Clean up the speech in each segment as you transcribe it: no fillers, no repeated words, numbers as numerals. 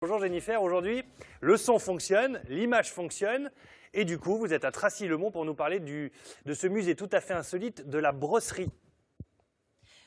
Bonjour Jennifer, aujourd'hui le son fonctionne, l'image fonctionne et du coup vous êtes à Tracy-le-Mont pour nous parler de ce musée tout à fait insolite de la brosserie.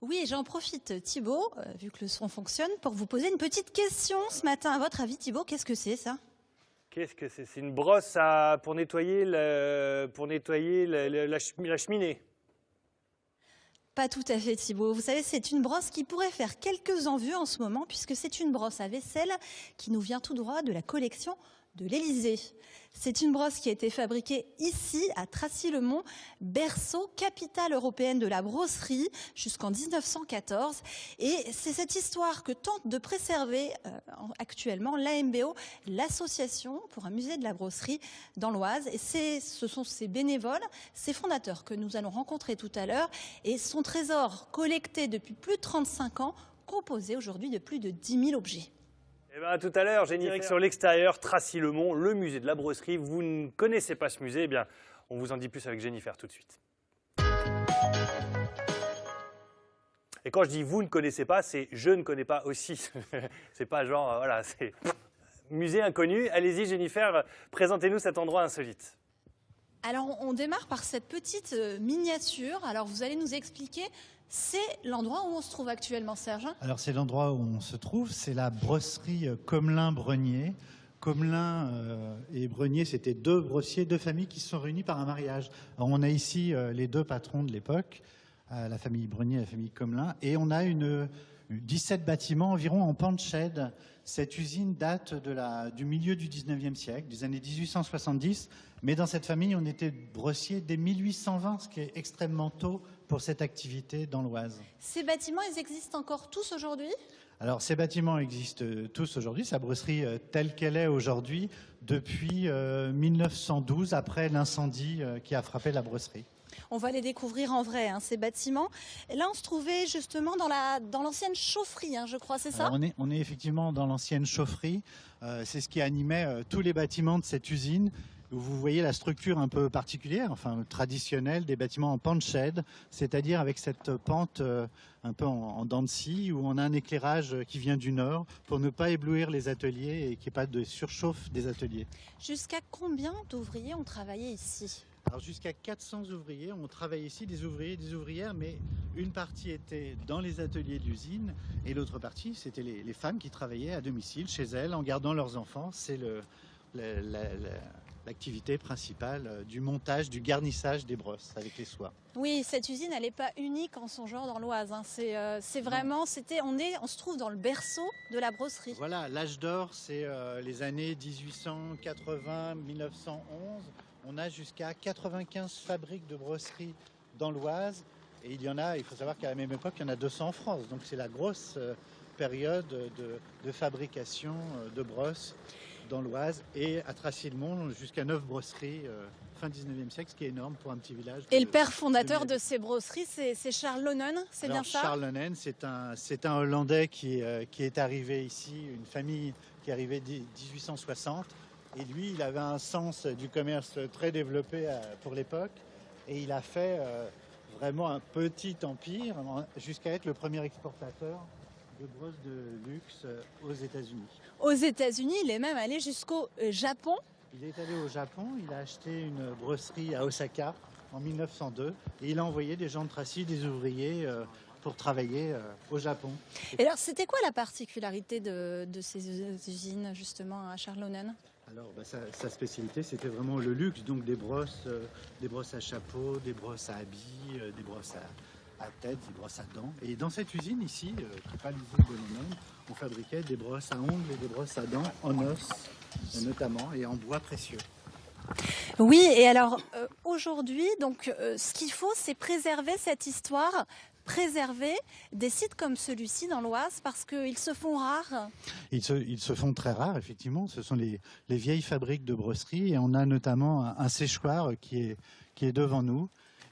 Oui, et j'en profite Thibaut, vu que le son fonctionne, pour vous poser une petite question ce matin. À votre avis Thibaut, qu'est-ce que c'est ça? Qu'est-ce que c'est? C'est une brosse pour nettoyer, la cheminée. Pas tout à fait Thibaut. Vous savez, c'est une brosse qui pourrait faire quelques envieux en ce moment, puisque c'est une brosse à vaisselle qui nous vient tout droit de la collection de l'Élysée. C'est une brosse qui a été fabriquée ici, à Tracy-le-Mont, berceau, capitale européenne de la brosserie, jusqu'en 1914. Et c'est cette histoire que tente de préserver actuellement l'AMBO, l'association pour un musée de la brosserie dans l'Oise. Et ce sont ces bénévoles, ces fondateurs que nous allons rencontrer tout à l'heure. Et son trésor collecté depuis plus de 35 ans, composé aujourd'hui de plus de 10 000 objets. Eh bien, à tout à l'heure, Jennifer, sur l'extérieur, Tracy-le-Mont, le musée de la brosserie. Vous ne connaissez pas ce musée, eh bien, on vous en dit plus avec Jennifer tout de suite. Et quand je dis vous ne connaissez pas, c'est je ne connais pas aussi. C'est pas genre, voilà, c'est musée inconnu. Allez-y, Jennifer, présentez-nous cet endroit insolite. Alors, on démarre par cette petite miniature. Alors, vous allez nous expliquer, c'est l'endroit où on se trouve actuellement, Serge? Alors, c'est l'endroit où on se trouve, c'est la brosserie Commelin-Brenier. Commelin et Brenier, c'était deux brossiers, deux familles qui se sont réunies par un mariage. Alors, on a ici les deux patrons de l'époque, la famille Brenier et la famille Commelin, et on a 17 bâtiments environ en Panchède. Cette usine date du milieu du 19e siècle, des années 1870, mais dans cette famille, on était brossier dès 1820, ce qui est extrêmement tôt pour cette activité dans l'Oise. Ces bâtiments, ils existent encore tous aujourd'hui? Alors, ces bâtiments existent tous aujourd'hui, sa brosserie telle qu'elle est aujourd'hui, depuis 1912, après l'incendie qui a frappé la brosserie. On va les découvrir en vrai, hein, ces bâtiments. Et là, on se trouvait justement dans l'ancienne chaufferie, hein, je crois, c'est ça? Alors, on est effectivement dans l'ancienne chaufferie. C'est ce qui animait tous les bâtiments de cette usine. Vous voyez la structure un peu particulière, enfin traditionnelle, des bâtiments en pente-shed, c'est-à-dire avec cette pente un peu en dents de scie, où on a un éclairage qui vient du nord pour ne pas éblouir les ateliers et qu'il n'y ait pas de surchauffe des ateliers. Jusqu'à combien d'ouvriers ont travaillé ici? Alors jusqu'à 400 ouvriers ont travaillé ici, des ouvriers et des ouvrières, mais une partie était dans les ateliers de l'usine et l'autre partie, c'était les femmes qui travaillaient à domicile, chez elles, en gardant leurs enfants. C'est l'activité principale du montage, du garnissage des brosses avec les soies. Oui, cette usine, elle n'est pas unique en son genre dans l'Oise. Hein. C'est vraiment, on se trouve dans le berceau de la brosserie. Voilà, l'âge d'or, c'est les années 1880-1911. On a jusqu'à 95 fabriques de brosserie dans l'Oise. Et il faut savoir qu'à la même époque, il y en a 200 en France. Donc c'est la grosse période de fabrication de brosses dans l'Oise. Et à Tracy-le-Mont, jusqu'à 9 brosseries fin 19e siècle, ce qui est énorme pour un petit village. Et le père fondateur de ces brosseries, c'est Charles Loenen, c'est bien ça? Charles Loenen, c'est un Hollandais qui est arrivé ici, une famille qui est arrivée en 1860. Et lui, il avait un sens du commerce très développé pour l'époque. Et il a fait vraiment un petit empire jusqu'à être le premier exportateur de brosses de luxe aux États-Unis. Aux États-Unis, il est même allé jusqu'au Japon. Il est allé au Japon, il a acheté une brosserie à Osaka en 1902 et il a envoyé des gens de Tracy, des ouvriers, pour travailler au Japon. Et alors, c'était quoi la particularité de ces usines, justement, à Charles Loenen? Alors, sa spécialité, c'était vraiment le luxe, donc des brosses à chapeau, des brosses à habits, des brosses à tête, des brosses à dents. Et dans cette usine ici, qui n'est pas l'usine de Loenen, on fabriquait des brosses à ongles et des brosses à dents en os, notamment, et en bois précieux. Oui, et alors aujourd'hui, donc, ce qu'il faut, c'est préserver cette histoire, préserver des sites comme celui-ci dans l'Oise parce qu'ils se font rares. Ils se font très rares, effectivement. Ce sont les vieilles fabriques de brosserie et on a notamment un séchoir qui est devant nous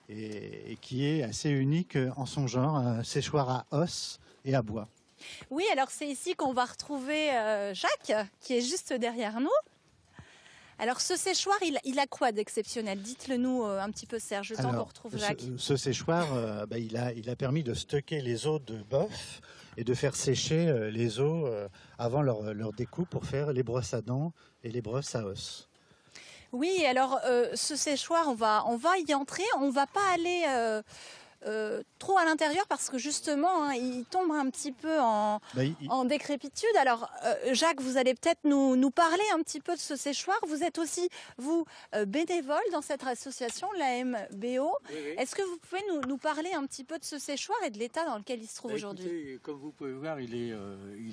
et qui est assez unique en son genre, un séchoir à os et à bois. Oui, alors c'est ici qu'on va retrouver Jacques qui est juste derrière nous. Alors ce séchoir, il a quoi d'exceptionnel? Dites-le nous un petit peu, Serge, le temps qu'on retrouve Jacques. Ce séchoir, il a permis de stocker les os de bœuf et de faire sécher les os avant leur découpe pour faire les brosses à dents et les brosses à os. Oui, alors ce séchoir, on va y entrer. On va pas aller trop à l'intérieur parce que justement, hein, il tombe un petit peu en décrépitude. Alors, Jacques, vous allez peut-être nous parler un petit peu de ce séchoir. Vous êtes aussi, vous, bénévole dans cette association, l'AMBO. Oui. Est-ce que vous pouvez nous parler un petit peu de ce séchoir et de l'état dans lequel il se trouve aujourd'hui? Écoutez, comme vous pouvez voir, il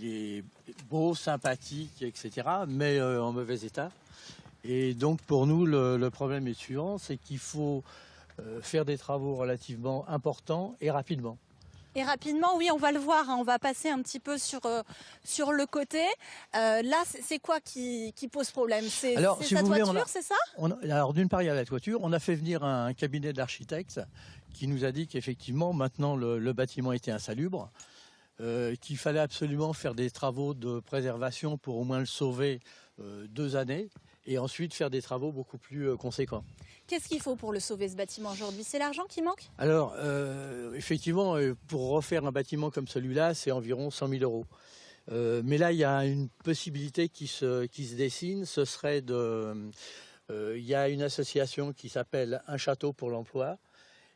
est beau, sympathique, etc., mais en mauvais état. Et donc pour nous, le problème est suivant, c'est qu'il faut faire des travaux relativement importants et rapidement. Et rapidement, oui, on va le voir, hein, on va passer un petit peu sur le côté. Là, c'est quoi qui pose problème? C'est Si sa vous voulez, toiture, c'est ça? Alors d'une part, il y a la toiture. On a fait venir un cabinet d'architectes qui nous a dit qu'effectivement, maintenant, le bâtiment était insalubre, qu'il fallait absolument faire des travaux de préservation pour au moins le sauver 2 années, et ensuite faire des travaux beaucoup plus conséquents. Qu'est-ce qu'il faut pour le sauver, ce bâtiment, aujourd'hui? C'est l'argent qui manque? Alors, effectivement, pour refaire un bâtiment comme celui-là, c'est environ 100 000 euros. Mais là, il y a une possibilité qui se dessine, ce serait il y a une association qui s'appelle Un Château pour l'Emploi,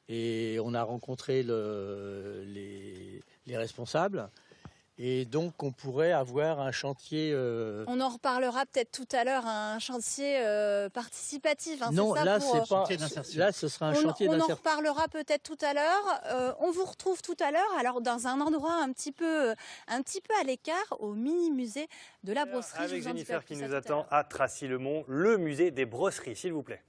et on a rencontré les responsables. Et donc, on pourrait avoir un chantier... On en reparlera peut-être tout à l'heure, un chantier participatif. Hein, non, ça là, pour, c'est pas... chantier d'insertion. Là, ce sera un chantier On en d'insertion. reparlera peut-être tout à l'heure. On vous retrouve tout à l'heure, alors dans un endroit un petit peu à l'écart, au mini-musée de la brosserie. Avec Je vous en dis Jennifer pas qui plus, à nous tout à attend l'heure. à Tracy-le-Mont, le musée des brosseries, s'il vous plaît.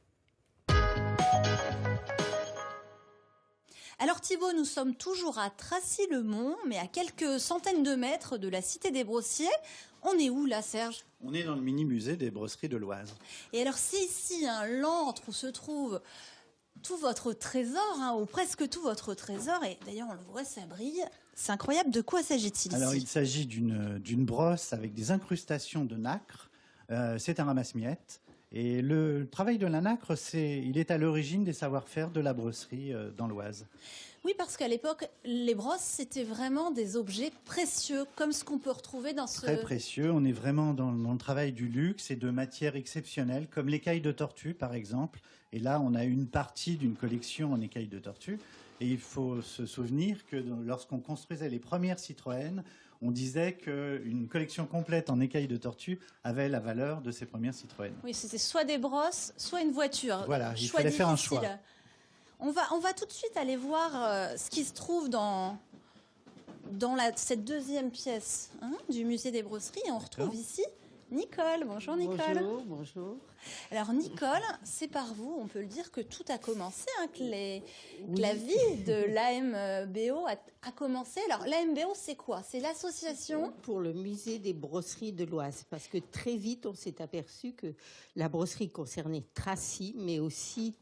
Alors Thibaut, nous sommes toujours à Tracy-le-Mont, mais à quelques centaines de mètres de la Cité des Brossiers. On est où là, Serge? On est dans le mini-musée des brosseries de l'Oise. Et alors c'est ici l'antre où se trouve tout votre trésor, hein, ou presque tout votre trésor, et d'ailleurs on le voit, ça brille. C'est incroyable, de quoi s'agit-il Alors, ici? il s'agit d'une brosse avec des incrustations de nacre. C'est un ramasse-miettes. Et le travail de la nacre, il est à l'origine des savoir-faire de la brosserie dans l'Oise. Oui, parce qu'à l'époque, les brosses, c'était vraiment des objets précieux, comme ce qu'on peut retrouver dans ce... Très précieux. On est vraiment dans le travail du luxe et de matières exceptionnelles, comme l'écaille de tortue, par exemple. Et là, on a une partie d'une collection en écaille de tortue. Et il faut se souvenir que lorsqu'on construisait les premières Citroën, on disait qu'une collection complète en écailles de tortue avait la valeur de ces premières Citroën. Oui, c'était soit des brosses, soit une voiture. Voilà, il Choix fallait faire un difficile. choix. On va tout de suite aller voir ce qui se trouve dans cette deuxième pièce, hein, du musée des brosseries. Et on retrouve ici Nicole. Bonjour Nicole. Bonjour. Alors Nicole, c'est par vous, on peut le dire, que tout a commencé, hein, que la vie de l'AMBO a commencé. Alors l'AMBO, c'est quoi? C'est l'association Pour le musée des brosseries de l'Oise, parce que très vite on s'est aperçu que la brosserie concernait Tracy, mais aussi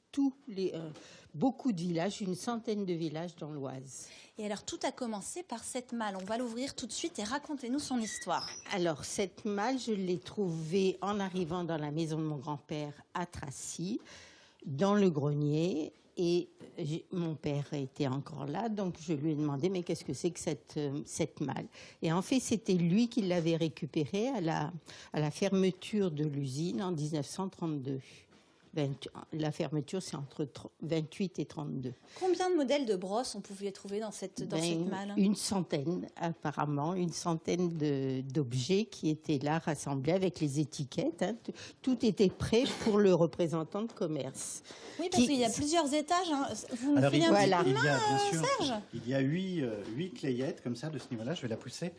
beaucoup de villages, une centaine de villages dans l'Oise. Et alors tout a commencé par cette malle. On va l'ouvrir tout de suite et racontez-nous son histoire. Alors cette malle, je l'ai trouvée en arrivant dans la maison de mon grand-père à Tracy, dans le grenier. Et mon père était encore là, donc je lui ai demandé mais qu'est-ce que c'est que cette malle? Et en fait, c'était lui qui l'avait récupérée à la fermeture de l'usine en 1932. La fermeture, c'est entre 28 et 32. Combien de modèles de brosses on pouvait trouver dans cette malle? Une centaine, apparemment, une centaine d'objets qui étaient là rassemblés avec les étiquettes. Hein. Tout était prêt pour le représentant de commerce. Oui, parce qu'il y a plusieurs étages. Hein. Vous Alors, me filez un petit il coup de y a, main, bien sûr, Serge? il y a 8 clayettes comme ça de ce niveau-là. Je vais la pousser.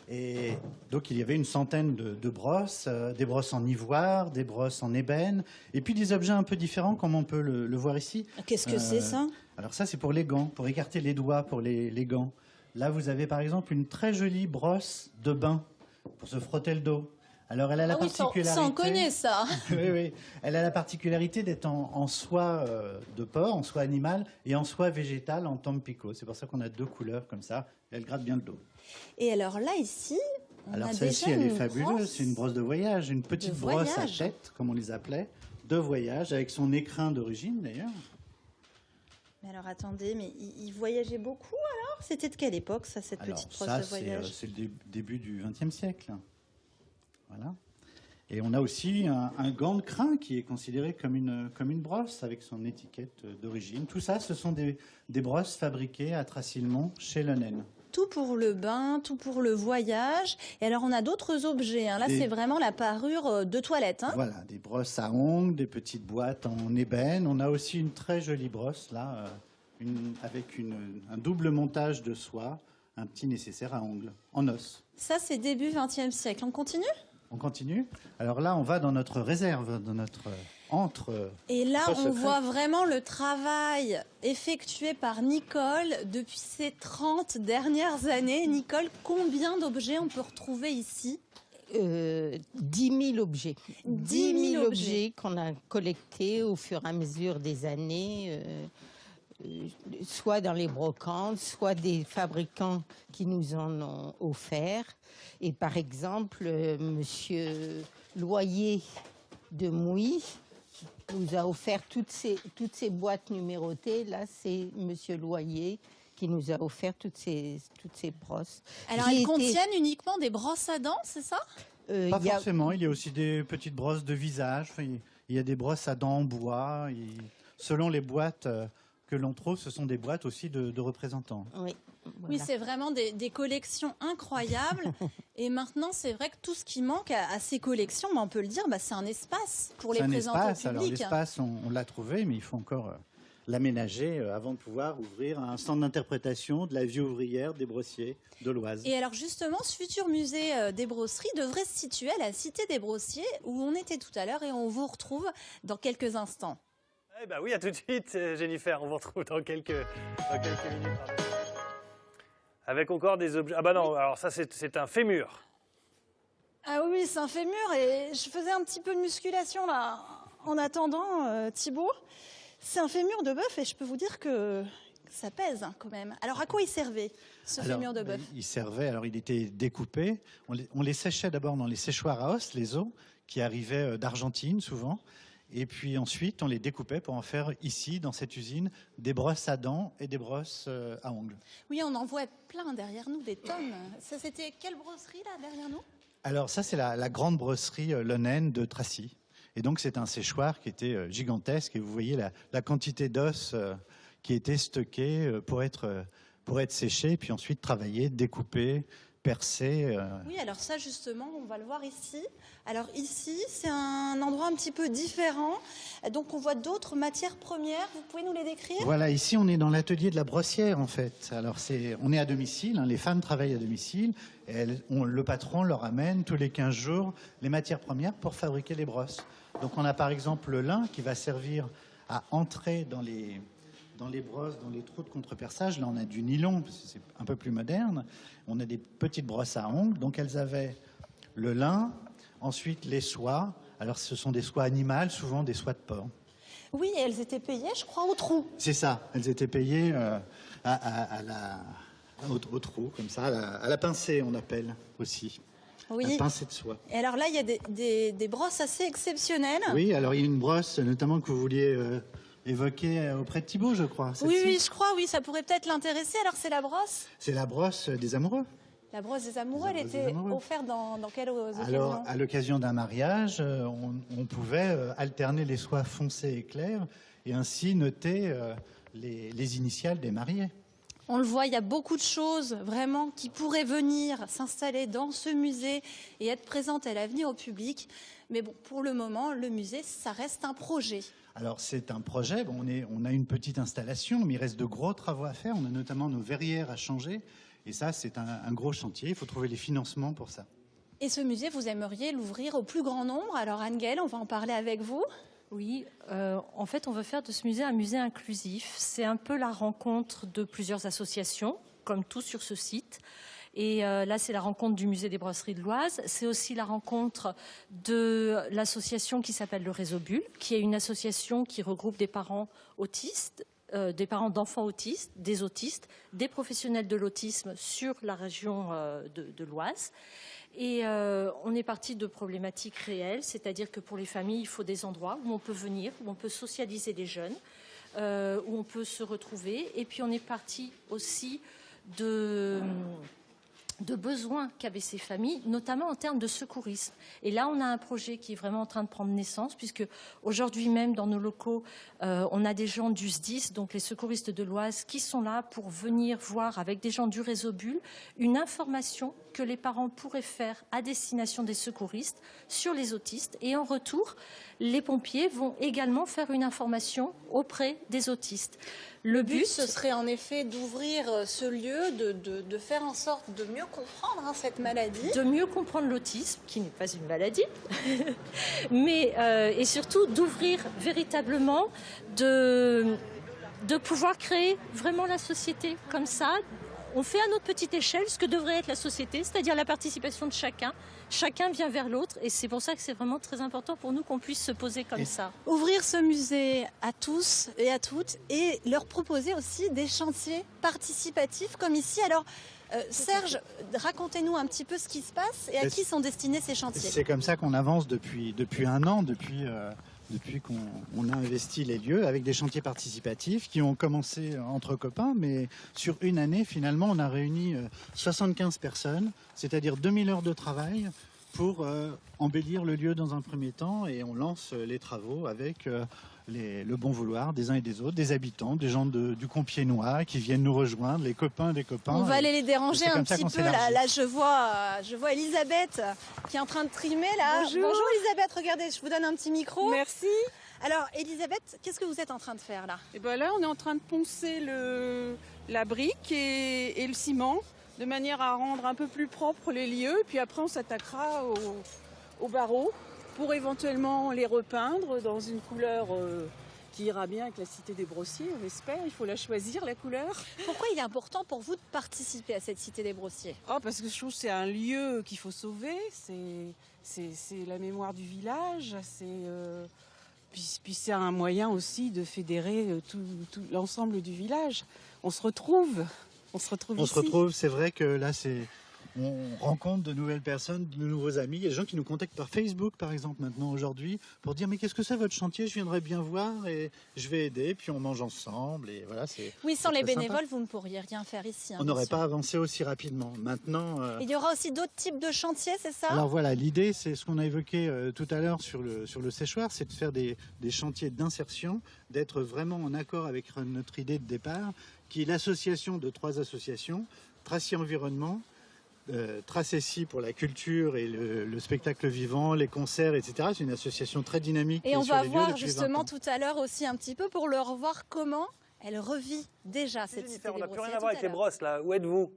Et donc, il y avait une centaine de brosses, des brosses en ivoire, des brosses en ébène, et puis des objets un peu différents, comme on peut le voir ici. Qu'est-ce que c'est, ça? Alors ça, c'est pour les gants, pour écarter les doigts pour les gants. Là, vous avez par exemple une très jolie brosse de bain pour se frotter le dos. Alors, elle a la particularité... Ça, on connaît ça. Oui, oui. Elle a la particularité d'être en soie de porc, en soie animale, et en soie végétale, en tampico. C'est pour ça qu'on a 2 couleurs comme ça. Elle gratte bien le dos. Et alors là, ici, alors celle-ci, elle est fabuleuse. C'est une brosse de voyage, une petite brosse à tête, comme on les appelait, de voyage, avec son écrin d'origine d'ailleurs. Mais alors attendez, mais il voyageait beaucoup alors? C'était de quelle époque ça, cette Alors petite brosse ça, de voyage? c'est le début du XXe siècle. Voilà. Et on a aussi un gant de crin qui est considéré comme une brosse avec son étiquette d'origine. Tout ça, ce sont des brosses fabriquées à Tracilmont chez Lonen. Tout pour le bain, tout pour le voyage. Et alors on a d'autres objets, hein. Là c'est vraiment la parure de toilette. Hein. Voilà, des brosses à ongles, des petites boîtes en ébène. On a aussi une très jolie brosse là, avec un double montage de soie, un petit nécessaire à ongles, en os. Ça c'est début XXe siècle. On continue? On continue. Alors là, on va dans notre réserve, dans notre entre. Et là, on secret. voit vraiment le travail effectué par Nicole depuis ces 30 dernières années. Nicole, combien d'objets on peut retrouver ici? 10 000 objets. 10 000 objets qu'on a collectés au fur et à mesure des années, soit dans les brocantes, soit des fabricants qui nous en ont offert. Et par exemple, Monsieur Loyer de Mouy nous a offert toutes ces boîtes numérotées. Là, c'est Monsieur Loyer qui nous a offert toutes ces brosses. Alors, elles contiennent uniquement des brosses à dents, c'est ça? Pas forcément, il y a aussi des petites brosses de visage, enfin, il y a des brosses à dents en bois. Selon les boîtes que l'on trouve, ce sont des boîtes aussi de représentants. Oui, voilà. Oui, c'est vraiment des collections incroyables. Et maintenant, c'est vrai que tout ce qui manque à ces collections, on peut le dire, c'est un espace pour les présenter au public. Alors l'espace, on l'a trouvé, mais il faut encore l'aménager avant de pouvoir ouvrir un centre d'interprétation de la vie ouvrière des brossiers de l'Oise. Et alors justement, ce futur musée des brosseries devrait se situer à la Cité des Brossiers, où on était tout à l'heure, et on vous retrouve dans quelques instants. Eh ben oui, à tout de suite, Jennifer. On vous retrouve dans quelques minutes. Avec encore des objets. Ah bah non, alors ça c'est un fémur. Ah oui, c'est un fémur, et je faisais un petit peu de musculation là en attendant, Thibaut. C'est un fémur de bœuf, et je peux vous dire que ça pèse quand même. Alors à quoi il servait, ce fémur de bœuf? Il servait, alors il était découpé. On les séchait d'abord dans les séchoirs à os, les os, qui arrivaient d'Argentine souvent. Et puis ensuite, on les découpait pour en faire ici, dans cette usine, des brosses à dents et des brosses à ongles. Oui, on en voit plein derrière nous, des tonnes. Ça, c'était quelle brosserie là derrière nous? Alors ça, c'est la grande brosserie Lonen de Tracy. Et donc c'est un séchoir qui était gigantesque. Et vous voyez la quantité d'os qui était stockée pour être séché, puis ensuite travaillé, découpé, percé. Oui, alors ça justement, on va le voir ici. Alors ici, c'est un endroit un petit peu différent. Donc on voit d'autres matières premières. Vous pouvez nous les décrire? Voilà, ici on est dans l'atelier de la brossière en fait. Alors on est à domicile, hein, les femmes travaillent à domicile. Et le patron leur amène tous les 15 jours les matières premières pour fabriquer les brosses. Donc on a par exemple le lin qui va servir à entrer dans les brosses, dans les trous de contreperçage. Là, on a du nylon, parce que c'est un peu plus moderne. On a des petites brosses à ongles. Donc, elles avaient le lin, ensuite les soies. Alors, ce sont des soies animales, souvent des soies de porc. Oui, et elles étaient payées, je crois, au trou. C'est ça. Elles étaient payées au trou, comme ça, à la pincée, on appelle aussi. Oui. La pincée de soie. Et alors là, il y a des brosses assez exceptionnelles. Oui, alors il y a une brosse, notamment que vous vouliez évoquer auprès de Thibaut, je crois. Oui, je crois, oui, ça pourrait peut-être l'intéresser. Alors, c'est la brosse? C'est la brosse des amoureux. La brosse des amoureux, elle était offerte dans quelle occasion? Alors, à l'occasion d'un mariage, on pouvait alterner les soies foncées et claires et ainsi noter les initiales des mariés. On le voit, il y a beaucoup de choses vraiment qui pourraient venir s'installer dans ce musée et être présentes à l'avenir au public. Mais bon, pour le moment, le musée, ça reste un projet. Alors, c'est un projet. Bon, on a une petite installation, mais il reste de gros travaux à faire. On a notamment nos verrières à changer. Et ça, c'est un gros chantier. Il faut trouver les financements pour ça. Et ce musée, vous aimeriez l'ouvrir au plus grand nombre. Alors, Anne-Gaëlle, on va en parler avec vous. Oui, en fait, on veut faire de ce musée un musée inclusif. C'est un peu la rencontre de plusieurs associations, comme tout sur ce site. Et là, c'est la rencontre du musée des brosseries de l'Oise. C'est aussi la rencontre de l'association qui s'appelle le Réseau Bulle, qui est une association qui regroupe des parents autistes, des parents d'enfants autistes, des professionnels de l'autisme sur la région de l'Oise. Et on est parti de problématiques réelles, c'est-à-dire que pour les familles, il faut des endroits où on peut venir, où on peut socialiser les jeunes, où on peut se retrouver. Et puis on est parti aussi de besoins qu'avaient ces familles, notamment en termes de secourisme. Et là, on a un projet qui est vraiment en train de prendre naissance, puisque aujourd'hui même, dans nos locaux, on a des gens du SDIS, donc les secouristes de l'Oise, qui sont là pour venir voir avec des gens du réseau Bulle une information que les parents pourraient faire à destination des secouristes sur les autistes. Et en retour, les pompiers vont également faire une information auprès des autistes. Le but, ce serait en effet d'ouvrir ce lieu, de faire en sorte de mieux comprendre cette maladie. De mieux comprendre l'autisme, qui n'est pas une maladie, mais et surtout d'ouvrir véritablement, de pouvoir créer vraiment la société comme ça. On fait à notre petite échelle ce que devrait être la société, c'est-à-dire la participation de chacun. Chacun vient vers l'autre et c'est pour ça que c'est vraiment très important pour nous qu'on puisse se poser comme ça. Ouvrir ce musée à tous et à toutes et leur proposer aussi des chantiers participatifs comme ici. Alors, Serge, racontez-nous un petit peu ce qui se passe et à qui sont destinés ces chantiers. C'est comme ça qu'on avance depuis un an, depuis qu'on a investi les lieux avec des chantiers participatifs qui ont commencé entre copains, mais sur une année, finalement, on a réuni 75 personnes, c'est-à-dire 2000 heures de travail pour embellir le lieu dans un premier temps, et on lance les travaux avec le bon vouloir des uns et des autres, des habitants, des gens du Compiègnois qui viennent nous rejoindre, les copains des copains. On va aller les déranger un petit peu. S'élargit. Là, je vois Elisabeth qui est en train de trimer. Là. Bonjour Elisabeth, regardez, je vous donne un petit micro. Merci. Alors Elisabeth, qu'est-ce que vous êtes en train de faire là? Et ben là, on est en train de poncer la brique et le ciment de manière à rendre un peu plus propre les lieux. Puis après, on s'attaquera aux barreaux pour éventuellement les repeindre dans une couleur qui ira bien avec la Cité des Brossiers, on espère. Il faut la choisir, la couleur. Pourquoi il est important pour vous de participer à cette Cité des Brossiers? Parce que je trouve que c'est un lieu qu'il faut sauver. C'est la mémoire du village. Puis c'est un moyen aussi de fédérer tout l'ensemble du village. On se retrouve ici. C'est vrai que là, on rencontre de nouvelles personnes, de nouveaux amis. Il y a des gens qui nous contactent par Facebook, par exemple, maintenant, aujourd'hui, pour dire « Mais qu'est-ce que c'est votre chantier? Je viendrais bien voir et je vais aider. » Puis on mange ensemble. Et voilà, oui, sans les bénévoles, sympa. vous ne pourriez rien faire ici. On n'aurait pas avancé aussi rapidement. Maintenant, il y aura aussi d'autres types de chantiers, c'est ça? Alors voilà, l'idée, c'est ce qu'on a évoqué tout à l'heure sur le séchoir, c'est de faire des chantiers d'insertion, d'être vraiment en accord avec notre idée de départ, qui est l'association de 3 associations, Tracy Environnement, Tracessi pour la culture et le spectacle vivant, les concerts, etc. C'est une association très dynamique. Et on va voir justement tout à l'heure aussi un petit peu pour leur voir comment elle revit déjà cette Cité des Brossiers. On n'a plus rien à voir avec les brosses là. Où êtes-vous?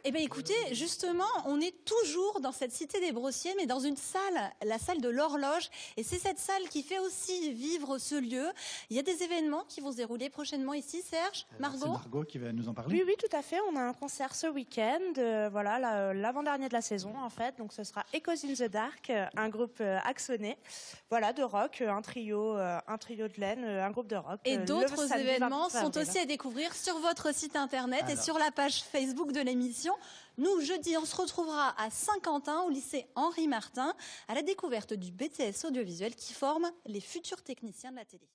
Eh bien écoutez, justement, on est toujours dans cette Cité des Brossiers, mais dans une salle, la salle de l'horloge. Et c'est cette salle qui fait aussi vivre ce lieu. Il y a des événements qui vont se dérouler prochainement ici, Serge, Margot. C'est Margot qui va nous en parler. Oui, tout à fait. On a un concert ce week-end, l'avant-dernier de la saison en fait. Donc ce sera Echoes in the Dark, un groupe axonais, de rock, un trio de laine, un groupe de rock. Et d'autres événements sont aussi à découvrir sur votre site internet et sur la page Facebook de l'émission. Nous, jeudi, on se retrouvera à Saint-Quentin, au lycée Henri Martin, à la découverte du BTS audiovisuel qui forme les futurs techniciens de la télé.